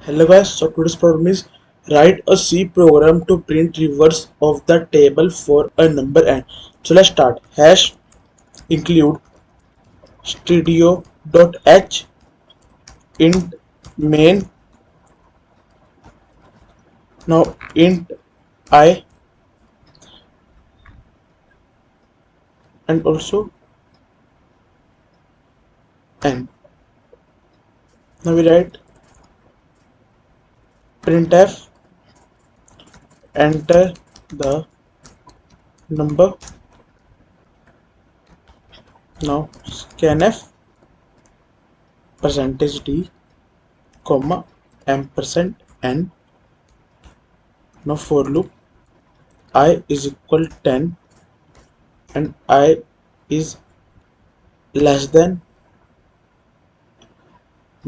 Hello guys, so today's problem is write a C program to print reverse of the table for a number n. So let's start. Hash include studio.h int main. Now int I and also n. Now we write printf, enter the number. Now scanf percentage d comma ampersand n. Now for loop I is equal 10 and I is less than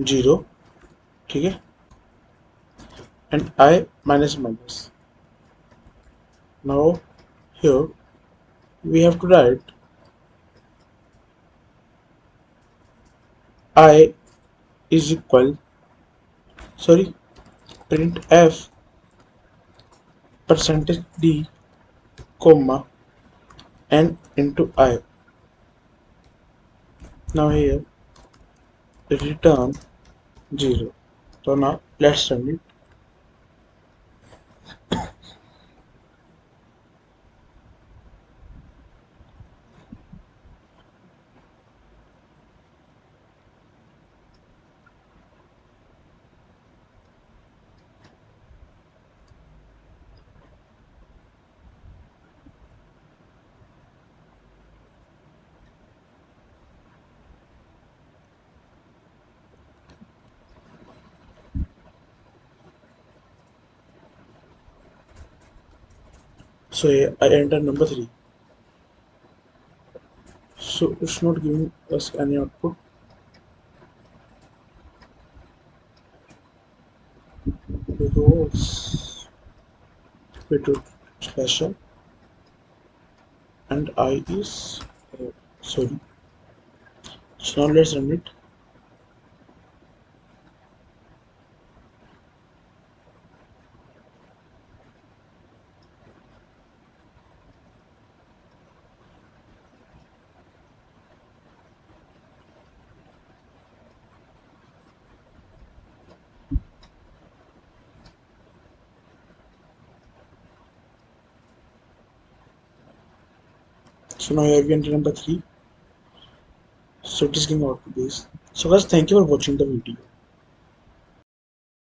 0. ठीक है, and I minus minus. Now here we have to write I is equal, sorry, print f percentage d comma n into I. Now here return 0. So now let's run it. So here I enter number 3. So it's not giving us any output because we do slash n and I is sorry. So now let's run it. So now here we enter number 3. So it is giving output this. So guys, thank you for watching the video.